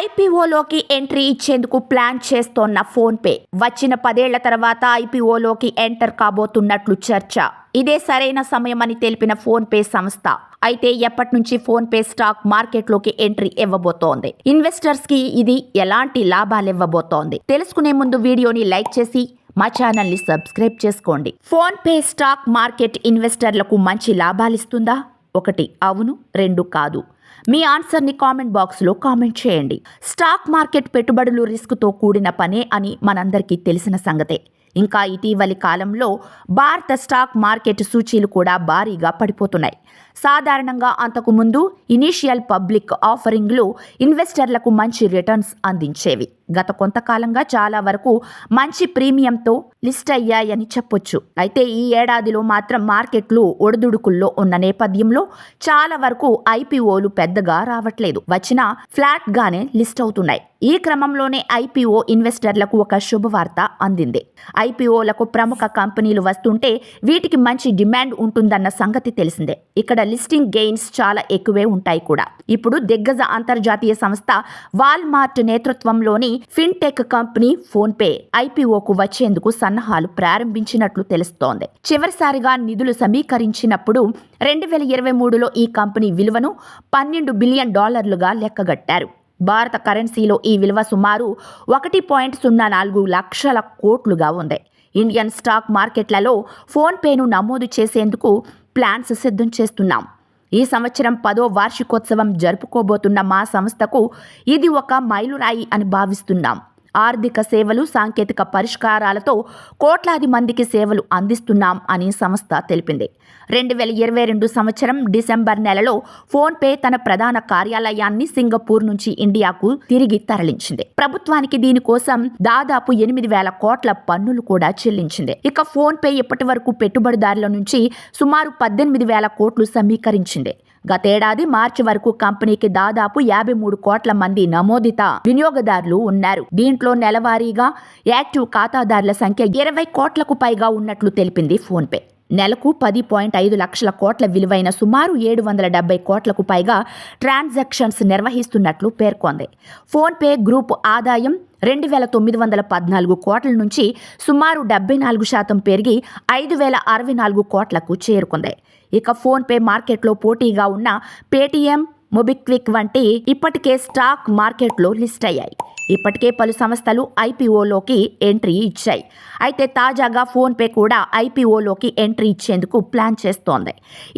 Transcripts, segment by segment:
ఐపీఓలోకి entry ఇచ్చేందుకు plan చేస్తోన్న PhonePe వచ్చిన 10 ఏళ్ల తర్వాత ఐపీఓలోకి ఎంటర్ కాబోతున్నట్లు చర్చ. ఇదే సరైన సమయమని తెలిపిన ఫోన్పే సంస్థ. అయితే ఎప్పటి నుంచి ఫోన్పే స్టాక్ మార్కెట్లోకి ఎంట్రీ ఇవ్వబోతోంది, ఇన్వెస్టర్స్ కి ఇది ఎలాంటి లాభాలివ్వబోతోంది తెలుసుకునే ముందు వీడియోని లైక్ చేసి మా ఛానల్ ని సబ్స్క్రైబ్ చేసుకోండి. ఫోన్పే స్టాక్ మార్కెట్ ఇన్వెస్టర్లకు మంచి లాభాలిస్తుందా? 1 అవును, 2 కాదు. మీ ఆన్సర్ని కామెంట్ బాక్స్లో కామెంట్ చేయండి. స్టాక్ మార్కెట్ పెట్టుబడులు రిస్క్తో కూడిన పనే అని మనందరికీ తెలిసిన సంగతే. ఇంకా ఇటీవలి కాలంలో భారత స్టాక్ మార్కెట్ సూచీలు కూడా భారీగా పడిపోతున్నాయి. సాధారణంగా అంతకు ముందు ఇనీషియల్ పబ్లిక్ ఆఫరింగ్లు ఇన్వెస్టర్లకు మంచి రిటర్న్స్ అందించేవి. గత కొంతకాలంగా చాలా వరకు మంచి ప్రీమియంతో లిస్ట్ అయ్యాయని చెప్పొచ్చు. అయితే ఈ ఏడాదిలో మాత్రం మార్కెట్లు ఒడిదుడుకుల్లో ఉన్న నేపథ్యంలో చాలా వరకు ఐపీఓలు పెద్దగా రావట్లేదు. వచ్చినా ఫ్లాట్ గానే లిస్ట్ అవుతున్నాయి. ఈ క్రమంలోనే ఐపీఓ ఇన్వెస్టర్లకు ఒక శుభవార్త అందింది. ఐపీఓలకు ప్రముఖ కంపెనీలు వస్తుంటే వీటికి మంచి డిమాండ్ ఉంటుందన్న సంగతి తెలిసిందే. ఇక్కడ లిస్టింగ్ గెయిన్స్ చాలా ఎక్కువే ఉంటాయి కూడా. ఇప్పుడు దిగ్గజ అంతర్జాతీయ సంస్థ వాల్మార్ట్ నేతృత్వంలోని ఫిన్టెక్ కంపెనీ ఫోన్పే ఐపీఓకు వచ్చేందుకు సన్నాహాలు ప్రారంభించినట్లు తెలుస్తోంది. చివరిసారిగా నిధులు సమీకరించినప్పుడు 2023లో ఈ కంపెనీ విలువను $12 బిలియన్ లెక్కగట్టారు. భారత కరెన్సీలో ఈ విలువ సుమారు 1.04 లక్షల కోట్లుగా ఉంది. ఇండియన్ స్టాక్ మార్కెట్లలో ఫోన్పేను నమోదు చేసేందుకు ప్లాన్స్ సిద్ధం చేస్తున్నాం. ఈ సంవత్సరం 10వ వార్షికోత్సవం జరుపుకోబోతున్న మా సంస్థకు ఇది ఒక మైలురాయి అని భావిస్తున్నాం. ఆర్థిక సేవలు, సాంకేతిక పరిష్కారాలతో కోట్లాది మందికి సేవలు అందిస్తున్నాం అని సంస్థ తెలిపింది. 2022 సంవత్సరం డిసెంబర్ నెలలో ఫోన్పే తన ప్రధాన కార్యాలయాన్ని సింగపూర్ నుంచి ఇండియాకు తిరిగి తరలించింది. ప్రభుత్వానికి దీనికోసం దాదాపు 8,000 కోట్ల పన్నులు కూడా చెల్లించింది. ఇక ఫోన్పే ఇప్పటి వరకు పెట్టుబడిదారుల నుంచి సుమారు 18,000 కోట్లు సమీకరించింది. గతేడాది మార్చి వరకు కంపెనీకి దాదాపు 53 కోట్ల మంది నమోదిత వినియోగదారులు ఉన్నారు. దీంట్లో నెలవారీగా యాక్టివ్ ఖాతాదారుల సంఖ్య 20 కోట్లకు పైగా ఉన్నట్లు తెలిపింది ఫోన్పే. నెలకు 10.5 లక్షల కోట్ల విలువైన సుమారు 770 కోట్లకు పైగా ట్రాన్సాక్షన్స్ నిర్వహిస్తున్నట్లు పేర్కొంది. ఫోన్పే గ్రూప్ ఆదాయం 2,914 కోట్ల నుంచి సుమారు 74% పెరిగి 5,064 కోట్లకు చేరుకుంది. ఇక ఫోన్పే మార్కెట్లో పోటీగా ఉన్న పేటీఎం, మొబిక్విక్ వంటి ఇప్పటికే స్టాక్ మార్కెట్లో లిస్ట్ అయ్యాయి. ఇప్పటికే పలు సంస్థలు ఐపీఓలోకి ఎంట్రీ ఇచ్చాయి. అయితే తాజాగా ఫోన్పే కూడా ఐపీఓలోకి ఎంట్రీ ఇచ్చేందుకు ప్లాన్ చేస్తోంది.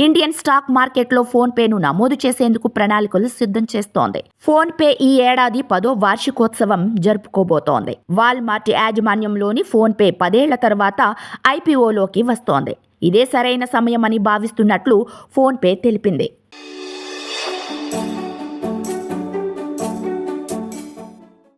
ఇండియన్ స్టాక్ మార్కెట్లో ఫోన్పేను నమోదు చేసేందుకు ప్రణాళికలు సిద్ధం చేస్తోంది. ఫోన్పే ఈ ఏడాది 10వ వార్షికోత్సవం జరుపుకోబోతోంది. వాల్మార్ట్ యాజమాన్యంలోని ఫోన్పే 10 ఏళ్ల తర్వాత ఐపీఓలోకి వస్తోంది. ఇదే సరైన సమయమని భావిస్తున్నట్లు ఫోన్పే తెలిపింది.